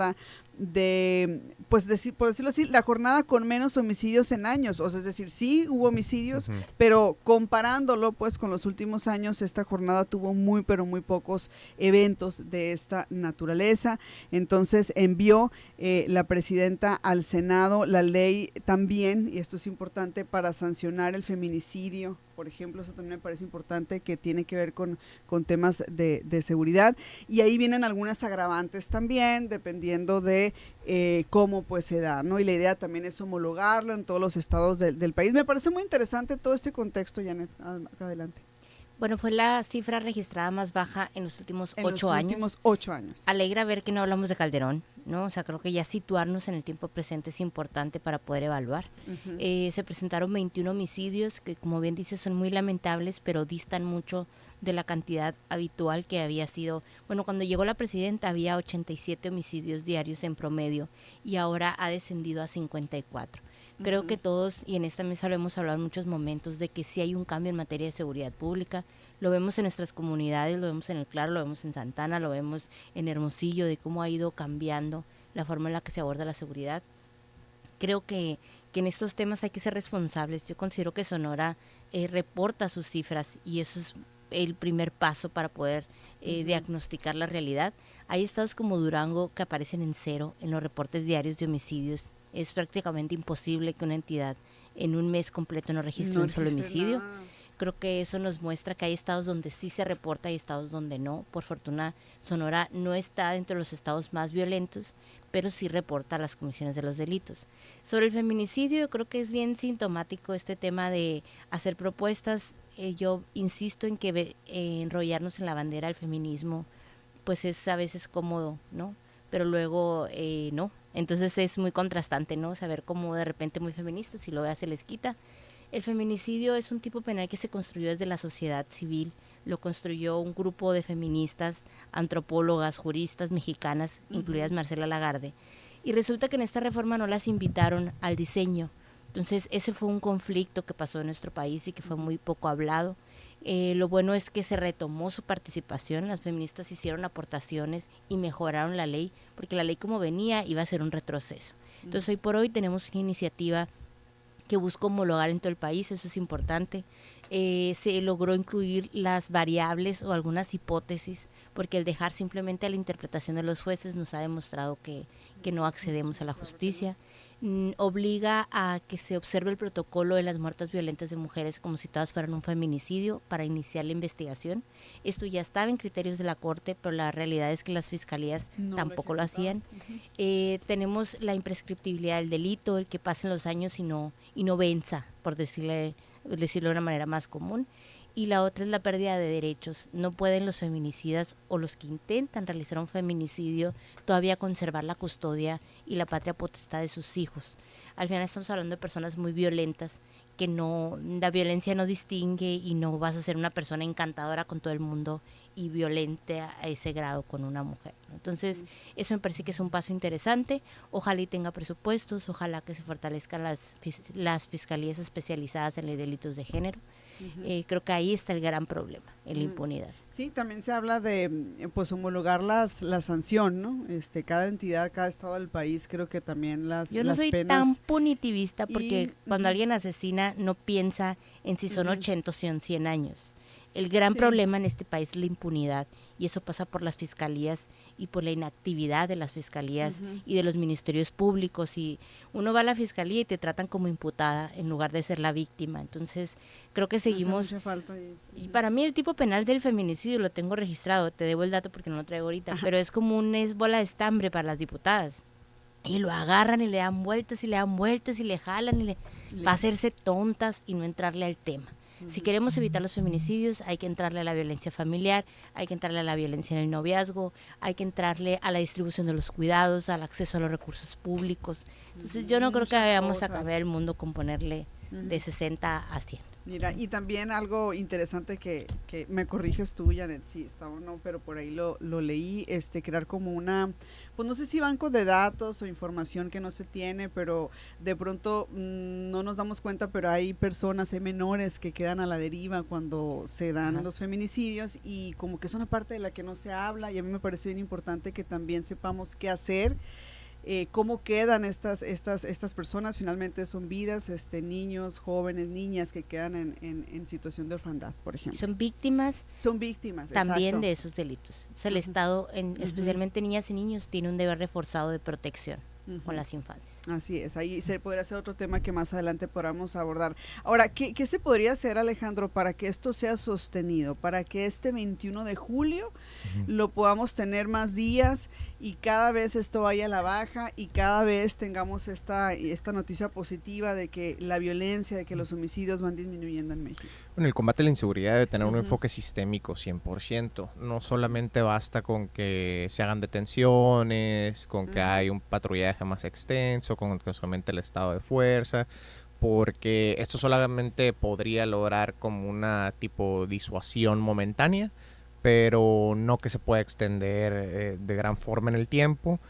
trata de, pues por decirlo así, la jornada con menos homicidios en años, o sea, es decir, sí hubo homicidios, pero comparándolo pues con los últimos años, esta jornada tuvo muy, pero muy pocos eventos de esta naturaleza. Entonces envió la presidenta al Senado la ley también, y esto es importante, para sancionar el feminicidio, por ejemplo. Eso también me parece importante, que tiene que ver con temas de seguridad, y ahí vienen algunas agravantes también, dependiendo de cómo pues se da, ¿no? Y la idea también es homologarlo en todos los estados del país. Me parece muy interesante todo este contexto, Janet. Acá adelante. Bueno, fue la cifra registrada más baja en los últimos 8 años. En los últimos 8 años. Alegra ver que no hablamos de Calderón, ¿no? O sea, creo que ya situarnos en el tiempo presente es importante para poder evaluar. Se presentaron 21 homicidios que, como bien dices, son muy lamentables, pero distan mucho de la cantidad habitual que había sido. Bueno, cuando llegó la presidenta había 87 homicidios diarios en promedio y ahora ha descendido a 54. Creo que todos, y en esta mesa lo hemos hablado en muchos momentos, de que sí hay un cambio en materia de seguridad pública. Lo vemos en nuestras comunidades, lo vemos en El Claro, lo vemos en Santana, lo vemos en Hermosillo, de cómo ha ido cambiando la forma en la que se aborda la seguridad. Creo que en estos temas hay que ser responsables. Yo considero que Sonora reporta sus cifras y eso es el primer paso para poder diagnosticar la realidad. Hay estados como Durango que aparecen en cero en los reportes diarios de homicidios. Es prácticamente imposible que una entidad en un mes completo no registre un solo homicidio. Nada. Creo que eso nos muestra que hay estados donde sí se reporta y estados donde no. Por fortuna, Sonora no está dentro de los estados más violentos, pero sí reporta las comisiones de los delitos. Sobre el feminicidio, creo que es bien sintomático este tema de hacer propuestas. Yo insisto en que enrollarnos en la bandera del feminismo, pues es a veces cómodo, ¿no? Pero luego no. Entonces es muy contrastante, ¿no? Saber cómo de repente muy feministas y luego ya se les quita. El feminicidio es un tipo penal que se construyó desde la sociedad civil, lo construyó un grupo de feministas, antropólogas, juristas mexicanas, incluidas Marcela Lagarde, y resulta que en esta reforma no las invitaron al diseño. Entonces ese fue un conflicto que pasó en nuestro país y que fue muy poco hablado. Lo bueno es que se retomó su participación, las feministas hicieron aportaciones y mejoraron la ley, porque la ley como venía iba a ser un retroceso. Entonces hoy por hoy tenemos una iniciativa que busca homologar en todo el país, eso es importante. Se logró incluir las variables o algunas hipótesis, porque el dejar simplemente a la interpretación de los jueces nos ha demostrado que no accedemos a la justicia. Obliga a que se observe el protocolo de las muertes violentas de mujeres como si todas fueran un feminicidio para iniciar la investigación. Esto ya estaba en criterios de la Corte, pero la realidad es que las fiscalías tampoco lo hacían. Tenemos la imprescriptibilidad del delito, el que pasen los años y no venza, por decirlo de una manera más común. Y la otra es la pérdida de derechos. No pueden los feminicidas o los que intentan realizar un feminicidio todavía conservar la custodia y la patria potestad de sus hijos. Al final estamos hablando de personas muy violentas, que no, la violencia no distingue y no vas a ser una persona encantadora con todo el mundo y violente a ese grado con una mujer. Entonces, eso me parece que es un paso interesante. Ojalá y tenga presupuestos, ojalá que se fortalezcan las fiscalías especializadas en los delitos de género. Creo que ahí está el gran problema, en la impunidad. Sí, también se habla de pues homologar la sanción, ¿no? Cada entidad, cada estado del país, creo que también Yo no soy penas tan punitivista porque cuando alguien asesina no piensa en si son 80 o son 100 años. El gran problema en este país es la impunidad y eso pasa por las fiscalías y por la inactividad de las fiscalías y de los ministerios públicos, y uno va a la fiscalía y te tratan como imputada en lugar de ser la víctima. Entonces creo que seguimos y para mí el tipo penal del feminicidio lo tengo registrado, te debo el dato porque no lo traigo ahorita, pero es como una bola de estambre para las diputadas. Y lo agarran y le dan vueltas y le dan vueltas y le jalan y para hacerse tontas y no entrarle al tema. Si queremos evitar los feminicidios, hay que entrarle a la violencia familiar, hay que entrarle a la violencia en el noviazgo, hay que entrarle a la distribución de los cuidados, al acceso a los recursos públicos. Entonces yo no creo que vayamos a cambiar el mundo con ponerle de 60 a 100. Mira, y también algo interesante que me corriges tú, Janet, si está o no, pero por ahí lo leí, crear como una, pues no sé si banco de datos o información que no se tiene, pero de pronto no nos damos cuenta, pero hay personas, hay menores que quedan a la deriva cuando se dan los feminicidios y como que es una parte de la que no se habla y a mí me parece bien importante que también sepamos qué hacer. Cómo quedan estas personas, finalmente son vidas, niños, jóvenes, niñas que quedan en situación de orfandad, por ejemplo. Son víctimas también exacto. de esos delitos. O sea, el Estado, especialmente niñas y niños, tiene un deber reforzado de protección con las infancias. Así es, ahí se podría ser otro tema que más adelante podamos abordar. Ahora, ¿qué se podría hacer, Alejandro, para que esto sea sostenido, para que este 21 de julio lo podamos tener más días y cada vez esto vaya a la baja y cada vez tengamos esta noticia positiva de que la violencia, de que los homicidios van disminuyendo en México? Bueno, el combate a la inseguridad debe tener un enfoque sistémico 100%. No solamente basta con que se hagan detenciones, con que hay un patrullaje más extenso, con que solamente el estado de fuerza, porque esto solamente podría lograr como una tipo disuasión momentánea, pero no que se pueda extender de gran forma en el tiempo.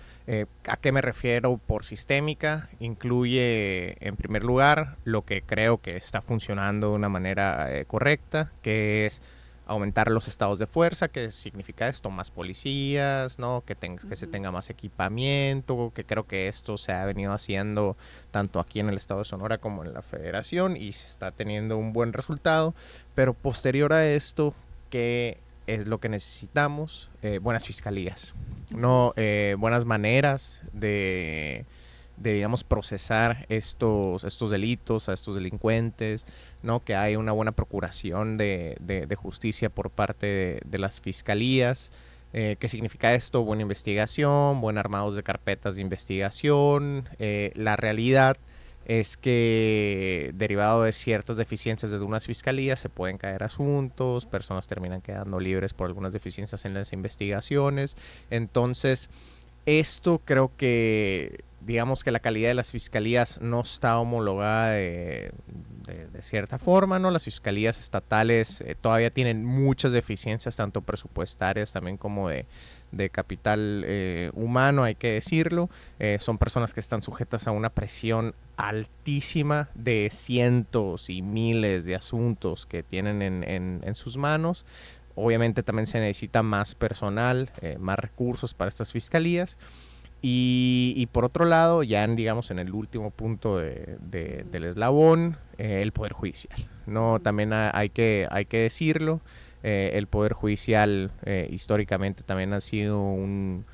¿A qué me refiero por sistémica? Incluye, en primer lugar, lo que creo que está funcionando de una manera correcta, que es aumentar los estados de fuerza. ¿Qué significa esto? Más policías, ¿no? Que se tenga más equipamiento, que creo que esto se ha venido haciendo tanto aquí en el estado de Sonora como en la federación y se está teniendo un buen resultado, pero posterior a esto, que es lo que necesitamos, buenas fiscalías, ¿no? Buenas maneras de digamos, procesar estos delitos, a estos delincuentes, ¿no? Que hay una buena procuración de justicia por parte de las fiscalías. ¿Qué significa esto? Buena investigación, buen armados de carpetas de investigación. La realidad es que derivado de ciertas deficiencias de algunas fiscalías se pueden caer asuntos, personas terminan quedando libres por algunas deficiencias en las investigaciones. Entonces, esto creo que, digamos que la calidad de las fiscalías no está homologada de cierta forma, ¿no? Las fiscalías estatales todavía tienen muchas deficiencias, tanto presupuestarias también como de capital humano, hay que decirlo. Son personas que están sujetas a una presión altísima de cientos y miles de asuntos que tienen en sus manos. Obviamente también se necesita más personal, más recursos para estas fiscalías. Y por otro lado, ya digamos en el último punto del eslabón, el Poder Judicial, ¿no? También hay que decirlo, el Poder Judicial históricamente también ha sido un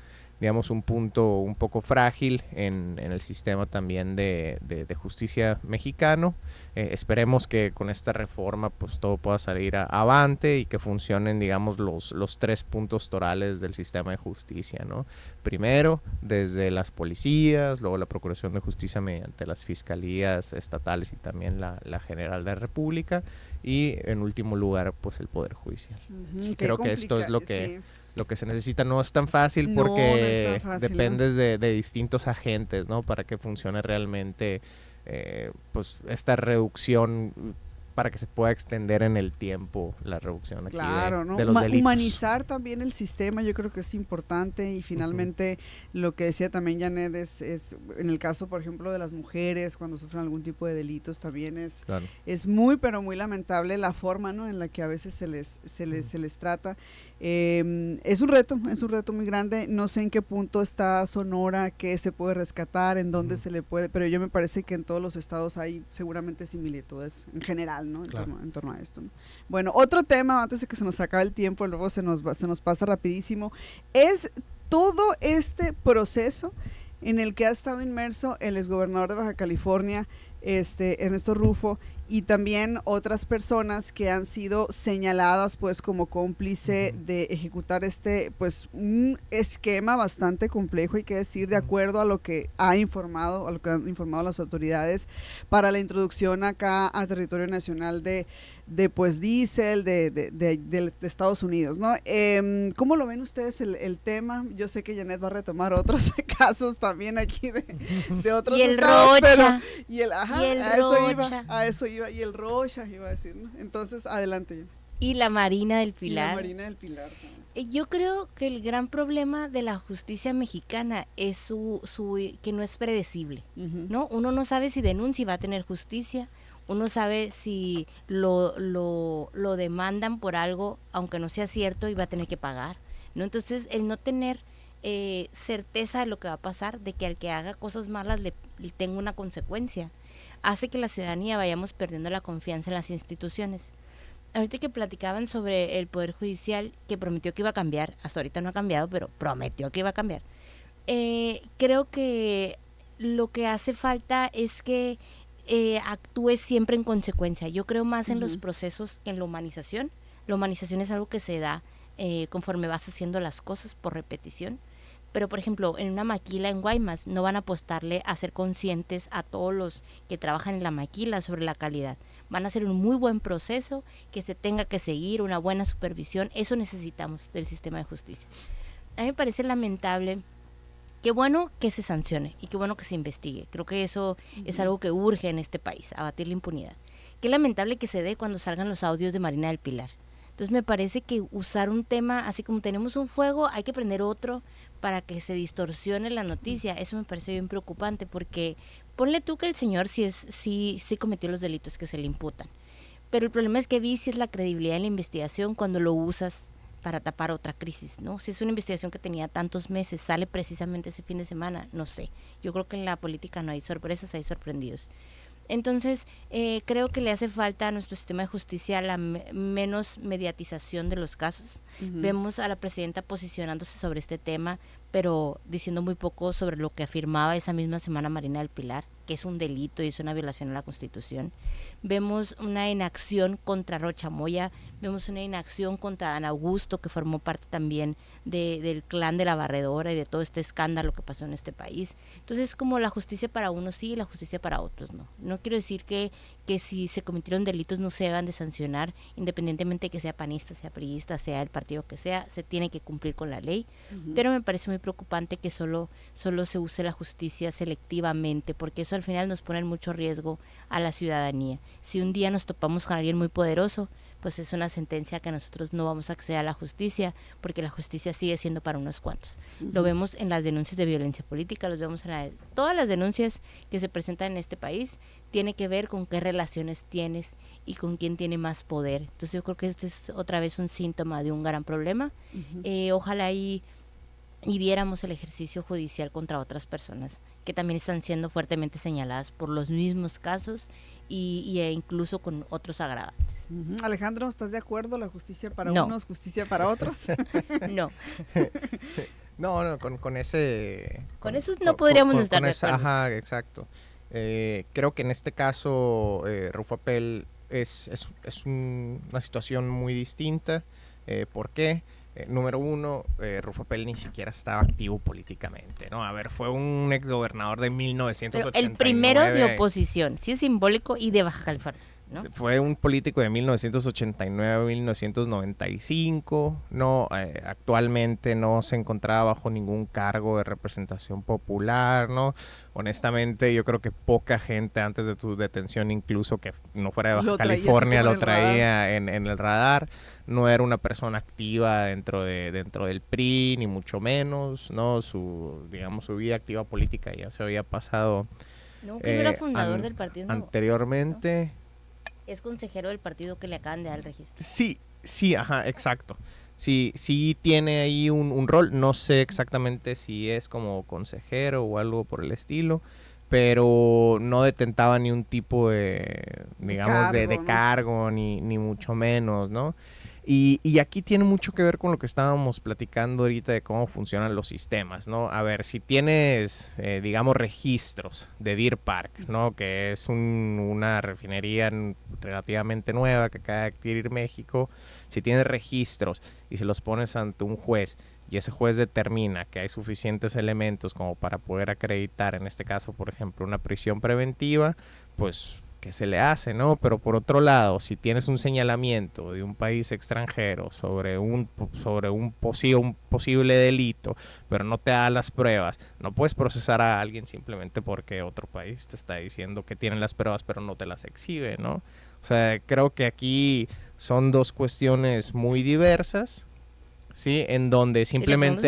punto un poco frágil en el sistema también de justicia mexicano. Esperemos que con esta reforma pues todo pueda salir avante y que funcionen, digamos, los 3 puntos torales del sistema de justicia, ¿no? Primero, desde las policías, luego la Procuración de Justicia mediante las fiscalías estatales y también la General de la República, y en último lugar, pues el Poder Judicial. Creo que esto es lo que... Sí. Lo que se necesita no es tan fácil porque no es tan fácil, dependes de distintos agentes, ¿no? Para que funcione realmente pues esta reducción, para que se pueda extender en el tiempo la reducción aquí de los delitos. Humanizar también el sistema, yo creo que es importante, y finalmente lo que decía también Janet es en el caso, por ejemplo, de las mujeres cuando sufren algún tipo de delitos, también es muy, pero muy lamentable la forma, ¿no? En la que a veces se les trata. Es un reto muy grande. No sé en qué punto está Sonora, qué se puede rescatar, en dónde se le puede, pero yo me parece que en todos los estados hay seguramente similitudes en general, ¿no? En torno a esto, ¿no? Bueno, otro tema antes de que se nos acabe el tiempo, luego se nos pasa rapidísimo, es todo este proceso en el que ha estado inmerso el exgobernador de Baja California, Ernesto Rufo, y también otras personas que han sido señaladas pues como cómplice de ejecutar pues un esquema bastante complejo, hay que decir, de acuerdo a lo que han informado las autoridades para la introducción acá a territorio nacional de pues diésel de Estados Unidos, ¿no? ¿Cómo lo ven ustedes el tema? Yo sé que Janet va a retomar otros casos también aquí de otros y el estados, Rocha, pero a eso iba y el Rocha, iba a decir, ¿no? Entonces, adelante. Y la Marina del Pilar. Y la Marina del Pilar. Yo creo que el gran problema de la justicia mexicana es que no es predecible, ¿no? Uno no sabe si denuncia y va a tener justicia, uno sabe si lo demandan por algo, aunque no sea cierto, y va a tener que pagar, ¿no? Entonces, el no tener certeza de lo que va a pasar, de que al que haga cosas malas le tenga una consecuencia, hace que la ciudadanía vayamos perdiendo la confianza en las instituciones. Ahorita que platicaban sobre el Poder Judicial, que prometió que iba a cambiar, hasta ahorita no ha cambiado, pero prometió que iba a cambiar. Creo que lo que hace falta es que actúe siempre en consecuencia. Yo creo más en los procesos que en la humanización. La humanización es algo que se da conforme vas haciendo las cosas por repetición. Pero, por ejemplo, en una maquila en Guaymas no van a apostarle a ser conscientes a todos los que trabajan en la maquila sobre la calidad. Van a hacer un muy buen proceso que se tenga que seguir, una buena supervisión. Eso necesitamos del sistema de justicia. A mí me parece lamentable. Qué bueno que se sancione y qué bueno que se investigue. Creo que eso es algo que urge en este país, abatir la impunidad. Qué lamentable que se dé cuando salgan los audios de Marina del Pilar. Entonces me parece que usar un tema, así como tenemos un fuego, hay que prender otro para que se distorsione la noticia. Eso me parece bien preocupante, porque ponle tú que el señor sí cometió los delitos que se le imputan, pero el problema es que es la credibilidad en la investigación cuando lo usas para tapar otra crisis, ¿no? Si es una investigación que tenía tantos meses, sale precisamente ese fin de semana, no sé. Yo creo que en la política no hay sorpresas, hay sorprendidos. Entonces, creo que le hace falta a nuestro sistema de justicia la menos mediatización de los casos. Vemos a la presidenta posicionándose sobre este tema, pero diciendo muy poco sobre lo que afirmaba esa misma semana Marina del Pilar, que es un delito y es una violación a la Constitución. Vemos una inacción contra Rocha Moya, vemos una inacción contra Dan Augusto, que formó parte también del clan de la Barredora y de todo este escándalo que pasó en este país. Entonces, como la justicia para unos sí y la justicia para otros no. No quiero decir que si se cometieron delitos no se deban de sancionar, independientemente de que sea panista, sea priista, sea el partido que sea, se tiene que cumplir con la ley. Pero me parece muy preocupante que solo se use la justicia selectivamente, porque eso al final nos pone en mucho riesgo a la ciudadanía. Si un día nos topamos con alguien muy poderoso, pues es una sentencia que nosotros no vamos a acceder a la justicia, porque la justicia sigue siendo para unos cuantos. Lo vemos en las denuncias de violencia política, los vemos en todas las denuncias que se presentan en este país, tiene que ver con qué relaciones tienes y con quién tiene más poder. Entonces yo creo que este es otra vez un síntoma de un gran problema. Ojalá y viéramos el ejercicio judicial contra otras personas que también están siendo fuertemente señaladas por los mismos casos y incluso con otros agravantes. Alejandro, ¿estás de acuerdo? ¿La justicia para No. unos, justicia para otros? No. No, con ese... Con eso no podríamos estar de acuerdo. Ajá, exacto. Creo que en este caso Rufo Apel es una situación muy distinta. ¿Por qué? Número uno, Rufo Apel ni siquiera estaba activo políticamente, ¿no? A ver, fue un exgobernador de 1989. Pero el primero de oposición, sí es simbólico, y de Baja California, ¿no? Fue un político de 1989 a 1995, ¿no? Actualmente no se encontraba bajo ningún cargo de representación popular, ¿no? Honestamente, yo creo que poca gente antes de su detención, incluso que no fuera de Baja California, lo traía en el radar. No era una persona activa dentro del PRI, ni mucho menos, ¿no? Su vida activa política ya se había pasado. No, que no era fundador del partido. Anteriormente. ¿No? Es consejero del partido que le acaban de dar el registro. Sí, ajá, exacto. Sí tiene ahí un rol, no sé exactamente si es como consejero o algo por el estilo, pero no detentaba ni un tipo de, digamos, de cargo, ni mucho menos, ¿no? Y aquí tiene mucho que ver con lo que estábamos platicando ahorita de cómo funcionan los sistemas, ¿no? A ver, si tienes, digamos, registros de Deer Park, ¿no? Que es una refinería relativamente nueva que acaba de adquirir México. Si tienes registros y se los pones ante un juez y ese juez determina que hay suficientes elementos como para poder acreditar, en este caso, por ejemplo, una prisión preventiva, pues ¿qué se le hace, no? Pero por otro lado, si tienes un señalamiento de un país extranjero sobre un posible delito, pero no te da las pruebas, no puedes procesar a alguien simplemente porque otro país te está diciendo que tienen las pruebas, pero no te las exhibe, ¿no? O sea, creo que aquí son dos cuestiones muy diversas, ¿sí? En donde simplemente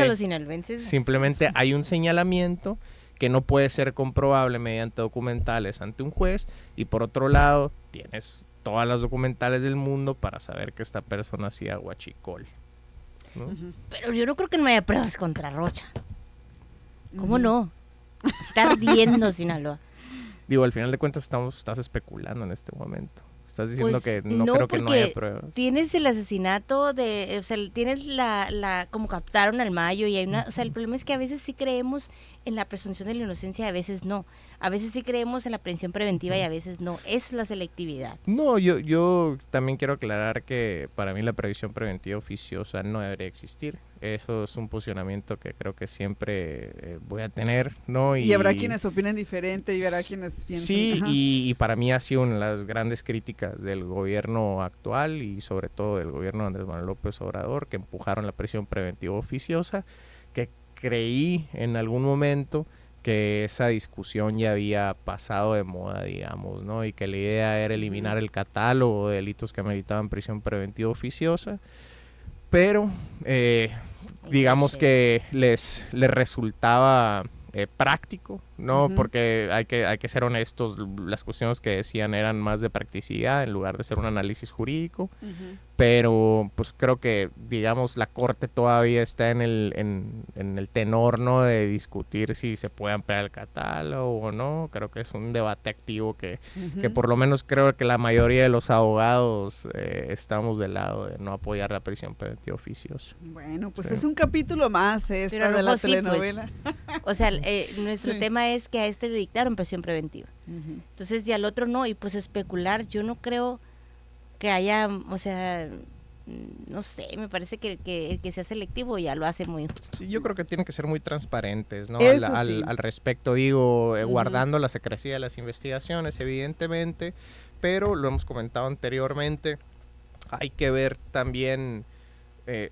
hay un señalamiento que no puede ser comprobable mediante documentales ante un juez, y por otro lado tienes todas las documentales del mundo para saber que esta persona hacía huachicol, ¿no? Pero yo no creo que no haya pruebas contra Rocha. ¿Cómo no? Está ardiendo Sinaloa. Digo, al final de cuentas estás especulando en este momento. Estás diciendo Pues que no creo que no haya pruebas. Tienes el asesinato o sea, tienes como captaron al Mayo y hay o sea, el problema es que a veces sí creemos en la presunción de la inocencia, a veces no. A veces sí creemos en la prisión preventiva y a veces no. Es la selectividad. No, yo también quiero aclarar que para mí la previsión preventiva oficiosa no debería existir. Eso es un posicionamiento que creo que siempre voy a tener, ¿no? Y habrá quienes opinen diferente y habrá quienes piensen. Sí, y para mí ha sido una de las grandes críticas del gobierno actual y sobre todo del gobierno de Andrés Manuel López Obrador, que empujaron la prisión preventiva oficiosa, que creí en algún momento que esa discusión ya había pasado de moda, digamos, ¿no? Y que la idea era eliminar el catálogo de delitos que ameritaban prisión preventiva oficiosa, pero digamos que les resultaba práctico, ¿no? Porque hay que ser honestos, las cuestiones que decían eran más de practicidad en lugar de ser un análisis jurídico, pero pues creo que, digamos, la Corte todavía está en el tenor, ¿no? De discutir si se puede ampliar el catálogo o no. Creo que es un debate activo que por lo menos creo que la mayoría de los abogados estamos del lado de no apoyar la prisión preventiva oficiosa. Bueno, pues sí, es un capítulo más esta de la telenovela. Pues, o sea, nuestro tema es que a este le dictaron prisión preventiva. Entonces, y al otro no, y pues especular, yo no creo que haya, o sea, no sé, me parece que el que sea selectivo ya lo hace muy injusto. Sí, yo creo que tienen que ser muy transparentes, ¿no? Sí. Al respecto, digo, guardando la secrecía de las investigaciones, evidentemente, pero lo hemos comentado anteriormente, hay que ver también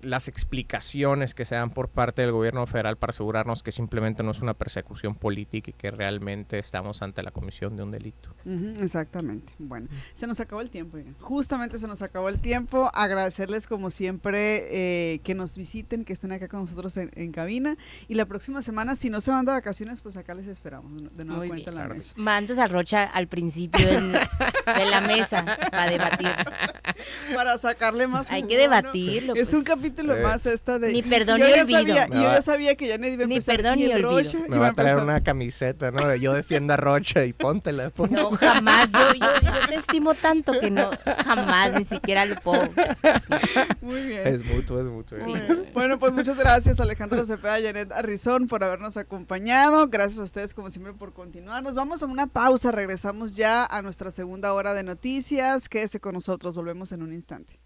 las explicaciones que se dan por parte del gobierno federal para asegurarnos que simplemente no es una persecución política y que realmente estamos ante la comisión de un delito. Exactamente. Bueno, se nos acabó el tiempo, justamente se nos acabó el tiempo. Agradecerles como siempre que nos visiten, que estén acá con nosotros en cabina, y la próxima semana, si no se van de vacaciones, pues acá les esperamos de nueva cuenta en la mesa. Mandas a Rocha al principio de la mesa para debatir. Para sacarle más hay jugo, que debatirlo. ¿no? Es un capítulo más esta de... Ni perdón ni olvido. Yo ya sabía que ya nadie iba a empezar. Ni perdón ni olvido. Me va a traer una camiseta, ¿no? Yo defiendo a Rocha y póntela. No, jamás. Yo te estimo tanto que no, jamás, ni siquiera lo puedo. Muy bien. Es mutuo. Sí. Bueno, pues muchas gracias Alejandro Cepeda y Janet Arrizón por habernos acompañado. Gracias a ustedes como siempre por continuar. Nos vamos a una pausa, regresamos ya a nuestra segunda hora de noticias. Quédese con nosotros, volvemos en un instante.